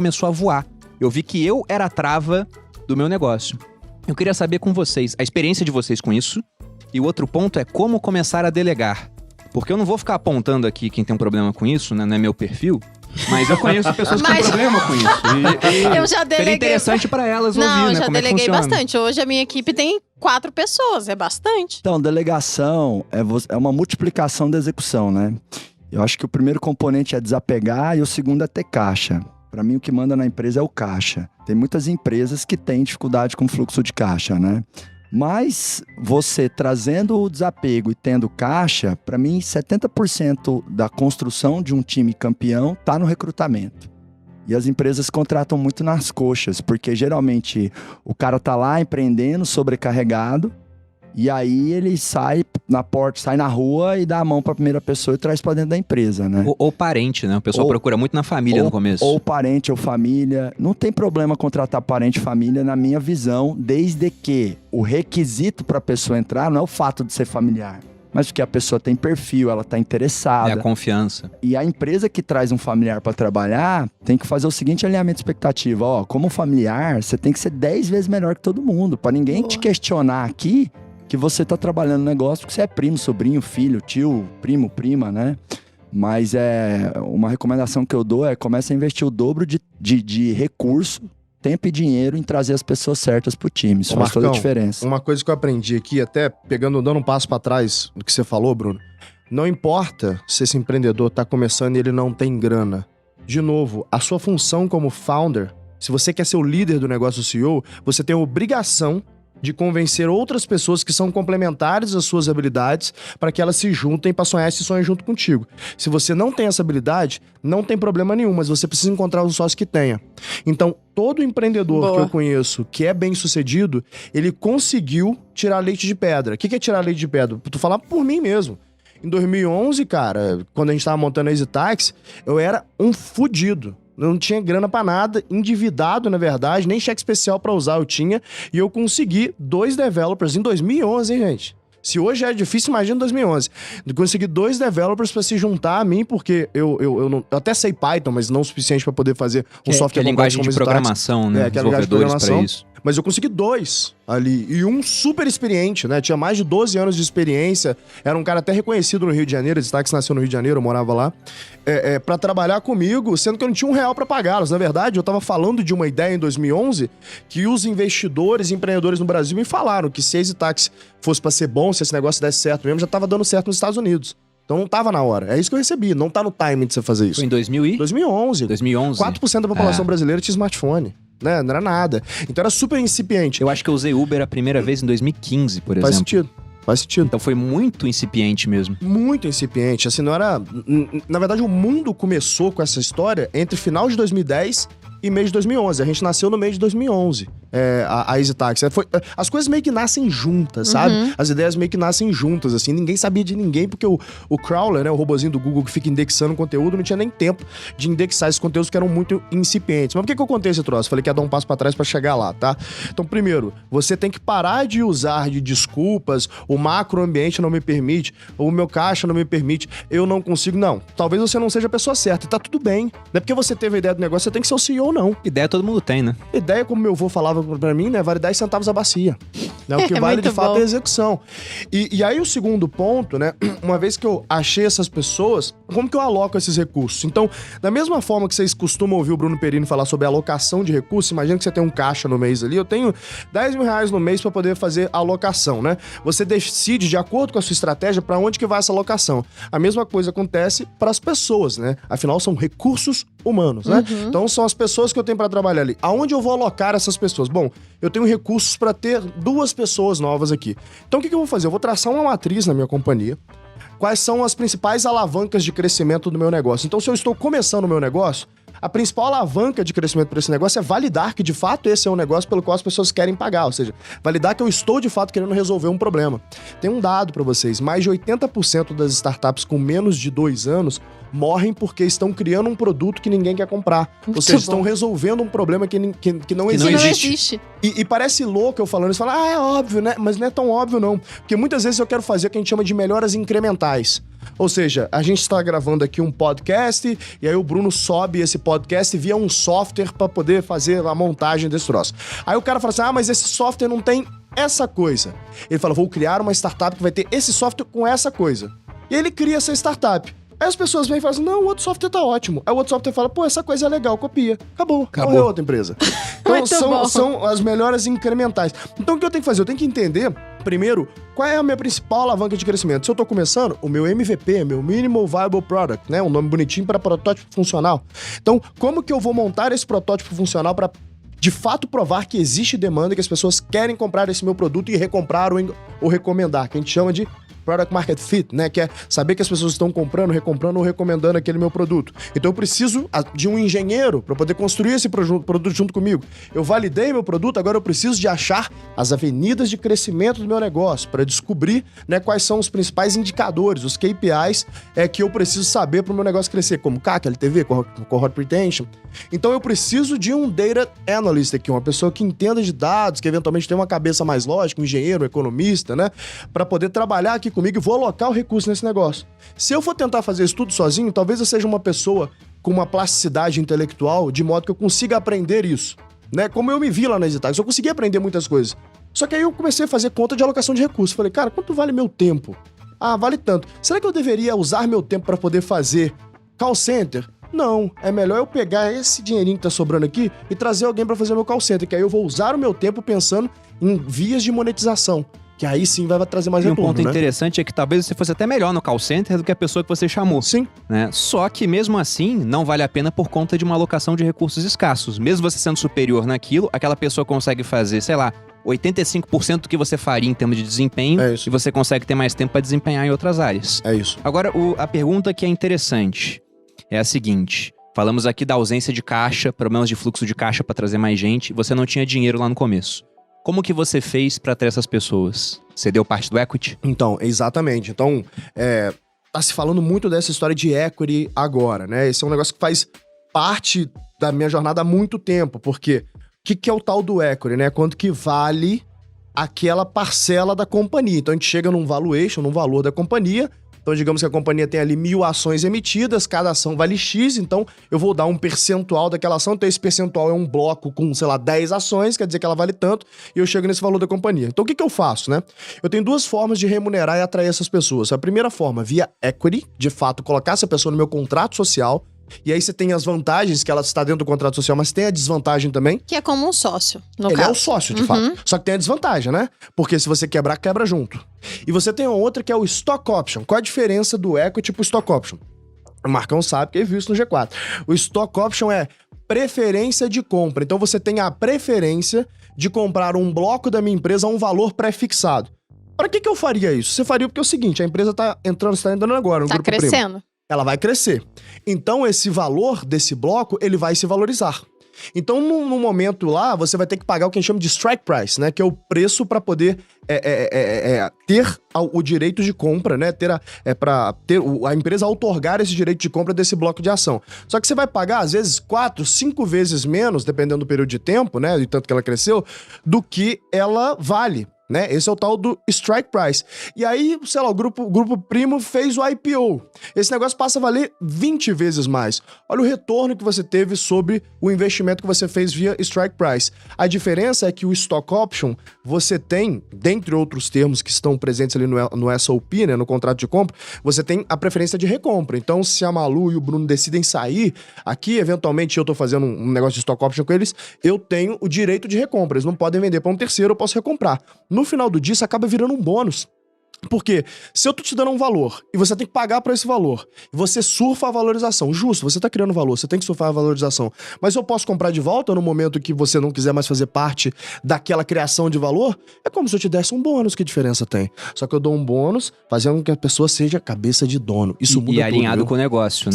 começou a voar. Eu vi que eu era a trava do meu negócio. Eu queria saber com vocês, a experiência de vocês com isso. E o outro ponto é como começar a delegar. Porque eu não vou ficar apontando aqui quem tem um problema com isso, né? Não é meu perfil. Mas eu conheço pessoas que têm problema com isso. Eu já deleguei. Seria interessante pra elas ouvir, Não, né? eu já Como é que deleguei funciona. bastante. Hoje a minha equipe tem 4 pessoas, é bastante. Então, delegação é uma multiplicação da execução, né? Eu acho que o primeiro componente é desapegar e o segundo é ter caixa. Para mim, o que manda na empresa é o caixa. Tem muitas empresas que têm dificuldade com fluxo de caixa, né? Mas você trazendo o desapego e tendo caixa, para mim, 70% da construção de um time campeão está no recrutamento. E as empresas contratam muito nas coxas, porque geralmente o cara tá lá empreendendo, sobrecarregado, e aí ele sai na porta, sai na rua e dá a mão para a primeira pessoa e traz para dentro da empresa, né? Ou parente, né? O pessoal procura muito na família no começo. Ou parente ou família. Não tem problema contratar parente e família, na minha visão, desde que o requisito para a pessoa entrar não é o fato de ser familiar, mas porque a pessoa tem perfil, ela tá interessada. É a confiança. E a empresa que traz um familiar para trabalhar tem que fazer o seguinte alinhamento de expectativa. Ó, como familiar, você tem que ser 10 vezes melhor que todo mundo, para ninguém te questionar aqui que você tá trabalhando no negócio porque você é primo, sobrinho, filho, tio, primo, prima, né? Mas uma recomendação que eu dou é comece a investir o dobro de recurso, tempo e dinheiro em trazer as pessoas certas pro time. Isso faz toda a diferença. Uma coisa que eu aprendi aqui, até dando um passo para trás do que você falou, Bruno, não importa se esse empreendedor tá começando e ele não tem grana. De novo, a sua função como founder, se você quer ser o líder do negócio CEO, você tem a obrigação de convencer outras pessoas que são complementares às suas habilidades para que elas se juntem para sonhar esse sonho junto contigo. Se você não tem essa habilidade, não tem problema nenhum, mas você precisa encontrar um sócio que tenha. Então, todo empreendedor que eu conheço que é bem sucedido, ele conseguiu tirar leite de pedra. O que é tirar leite de pedra? Tu falar por mim mesmo. Em 2011, cara, quando a gente tava montando a EasyTax, eu era um fudido. Não tinha grana pra nada, endividado, na verdade, nem cheque especial pra usar eu tinha. E eu consegui 2 developers em 2011, hein, gente? Se hoje é difícil, imagina 2011. Eu consegui 2 developers pra se juntar a mim, porque eu até sei Python, mas não o suficiente pra poder fazer um software que é linguagem de programação, né? Que é a linguagem de programação. Pra isso. Mas eu consegui 2 ali, e um super experiente, né? Tinha mais de 12 anos de experiência, era um cara até reconhecido no Rio de Janeiro, Destaque nasceu no Rio de Janeiro, eu morava lá, pra trabalhar comigo, sendo que eu não tinha R$1 pra pagá-los. Na verdade, eu tava falando de uma ideia em 2011 que os investidores e empreendedores no Brasil me falaram que se a EasyTax fosse pra ser bom, se esse negócio desse certo mesmo, já tava dando certo nos Estados Unidos. Então não tava na hora. É isso que eu recebi. Não tá no timing de você fazer isso. Foi em 2011. 4% da população brasileira tinha smartphone. Né? Não era nada. Então era super incipiente. Eu acho que eu usei Uber a primeira vez em 2015, por exemplo. Faz sentido. Então foi muito incipiente mesmo. Muito incipiente. Assim, não era... Na verdade, o mundo começou com essa história entre final de 2010 e mês de 2011. A gente nasceu no mês de 2011. A EasyTax. As coisas meio que nascem juntas, sabe? As ideias meio que nascem juntas, assim. Ninguém sabia de ninguém, porque o crawler, né? O robozinho do Google que fica indexando conteúdo, não tinha nem tempo de indexar esses conteúdos que eram muito incipientes. Mas por que eu contei esse troço? Falei que ia dar um passo pra trás pra chegar lá, tá? Então, primeiro, você tem que parar de usar de desculpas, o macroambiente não me permite, o meu caixa não me permite, eu não consigo. Não. Talvez você não seja a pessoa certa. E tá tudo bem. Não é porque você teve a ideia do negócio, você tem que ser o CEO ou não. Ideia todo mundo tem, né? Ideia, como meu avô falava pra mim, né? Vale 10 centavos a bacia. Né? O que vale, de fato, é a execução. E aí, o segundo ponto, né? Uma vez que eu achei essas pessoas, como que eu aloco esses recursos? Então, da mesma forma que vocês costumam ouvir o Bruno Perini falar sobre a alocação de recursos, imagina que você tem um caixa no mês ali, eu tenho R$10.000 no mês pra poder fazer a alocação, né? Você decide, de acordo com a sua estratégia, pra onde que vai essa alocação. A mesma coisa acontece para as pessoas, né? Afinal, são recursos humanos, né? Então, são as pessoas que eu tenho pra trabalhar ali. Aonde eu vou alocar essas pessoas? Bom, eu tenho recursos pra ter 2 pessoas novas aqui. Então, o que eu vou fazer? Eu vou traçar uma matriz na minha companhia. Quais são as principais alavancas de crescimento do meu negócio? Então, se eu estou começando o meu negócio, a principal alavanca de crescimento para esse negócio é validar que, de fato, esse é um negócio pelo qual as pessoas querem pagar. Ou seja, validar que eu estou, de fato, querendo resolver um problema. Tem um dado para vocês. Mais de 80% das startups com menos de 2 anos morrem porque estão criando um produto que ninguém quer comprar. Ou seja, estão resolvendo um problema que não existe. E parece louco eu falando isso, falar, é óbvio, né? Mas não é tão óbvio, não. Porque muitas vezes eu quero fazer o que a gente chama de melhoras incrementais. Ou seja, a gente está gravando aqui um podcast e aí o Bruno sobe esse podcast via um software para poder fazer a montagem desse troço. Aí o cara fala assim, mas esse software não tem essa coisa. Ele fala, vou criar uma startup que vai ter esse software com essa coisa. E ele cria essa startup. Aí as pessoas vêm e falam assim, não, o outro software tá ótimo. Aí o outro software fala, pô, essa coisa é legal, copia. Acabou. Morreu outra empresa. Então são as melhores incrementais. Então o que eu tenho que fazer? Eu tenho que entender, primeiro, qual é a minha principal alavanca de crescimento. Se eu tô começando, o meu MVP, meu Minimal Viable Product, né? Um nome bonitinho para protótipo funcional. Então, como que eu vou montar esse protótipo funcional para de fato provar que existe demanda, que as pessoas querem comprar esse meu produto e recomprar ou recomendar, que a gente chama de Product Market Fit, né? Que é saber que as pessoas estão comprando, recomprar ou recomendando aquele meu produto. Então eu preciso de um engenheiro para poder construir esse produto junto comigo. Eu validei meu produto, agora eu preciso de achar as avenidas de crescimento do meu negócio para descobrir, né, quais são os principais indicadores, os KPIs que eu preciso saber para o meu negócio crescer, como CAC, LTV, Cohort Retention. Então eu preciso de um Data Analyst aqui, uma pessoa que entenda de dados, que eventualmente tem uma cabeça mais lógica, um engenheiro, um economista, né? Para poder trabalhar aqui comigo e vou alocar o recurso nesse negócio. Se eu for tentar fazer isso tudo sozinho, talvez eu seja uma pessoa com uma plasticidade intelectual, de modo que eu consiga aprender isso, né? Como eu me vi lá na EasyTax, eu consegui aprender muitas coisas. Só que aí eu comecei a fazer conta de alocação de recursos. Falei, cara, quanto vale meu tempo? Ah, vale tanto. Será que eu deveria usar meu tempo para poder fazer call center? Não, é melhor eu pegar esse dinheirinho que tá sobrando aqui e trazer alguém para fazer meu call center, que aí eu vou usar o meu tempo pensando em vias de monetização, que aí sim vai trazer mais retorno, um ponto né? interessante é que talvez você fosse até melhor no call center do que a pessoa que você chamou. Sim. Né? Só que mesmo assim, não vale a pena por conta de uma alocação de recursos escassos. Mesmo você sendo superior naquilo, aquela pessoa consegue fazer, sei lá, 85% do que você faria em termos de desempenho, É isso. e você consegue ter mais tempo para desempenhar em outras áreas. É isso. Agora, a pergunta que é interessante é a seguinte: falamos aqui da ausência de caixa, problemas de fluxo de caixa para trazer mais gente, você não tinha dinheiro lá no começo. Como que você fez para ter essas pessoas? Você deu parte do equity? Então, exatamente. Então, tá se falando muito dessa história de equity agora, né? Esse é um negócio que faz parte da minha jornada há muito tempo, porque o que é o tal do equity, né? Quanto que vale aquela parcela da companhia. Então, a gente chega num valuation, num valor da companhia. Então, digamos que a companhia tem ali 1.000 ações emitidas, cada ação vale X, então eu vou dar um percentual daquela ação, então esse percentual é um bloco com, sei lá, 10 ações, quer dizer que ela vale tanto, e eu chego nesse valor da companhia. Então, o que eu faço, né? Eu tenho duas formas de remunerar e atrair essas pessoas. A primeira forma, via equity, de fato, colocar essa pessoa no meu contrato social, e aí você tem as vantagens que ela está dentro do contrato social, mas tem a desvantagem também. Que é como um sócio, no Ele caso. é o sócio, de fato. Só que tem a desvantagem, né? Porque se você quebrar, quebra junto. E você tem uma outra que é o stock option. Qual a diferença do equity pro stock option? O Marcão sabe que ele viu isso no G4. O stock option é preferência de compra. Então você tem a preferência de comprar um bloco da minha empresa a um valor pré-fixado. Para que eu faria isso? Você faria porque é o seguinte, a empresa está entrando agora no Tá grupo primo. crescendo. Ela vai crescer. Então, esse valor desse bloco, ele vai se valorizar. Então, no momento lá, você vai ter que pagar o que a gente chama de strike price, né? Que é o preço para poder ter o direito de compra, né? Para ter a empresa outorgar esse direito de compra desse bloco de ação. Só que você vai pagar, às vezes, 4, 5 vezes menos, dependendo do período de tempo, né? E tanto que ela cresceu, do que ela vale. Né? Esse é o tal do strike price. E aí, sei lá, o grupo primo fez o IPO. Esse negócio passa a valer 20 vezes mais. Olha o retorno que você teve sobre o investimento que você fez via strike price. A diferença é que o stock option, você tem, dentre outros termos que estão presentes ali no SOP, né, no contrato de compra, você tem a preferência de recompra. Então, se a Malu e o Bruno decidem sair aqui, eventualmente eu tô fazendo um negócio de stock option com eles, eu tenho o direito de recompra. Eles não podem vender para um terceiro, eu posso recomprar. No final do dia, isso acaba virando um bônus. Porque se eu tô te dando um valor e você tem que pagar por esse valor, e você surfa a valorização, justo, você tá criando valor, você tem que surfar a valorização, mas eu posso comprar de volta no momento que você não quiser mais fazer parte daquela criação de valor, é como se eu te desse um bônus, que diferença tem? Só que eu dou um bônus fazendo com que a pessoa seja cabeça de dono. Isso muda tudo, alinhado viu? com o negócio, né?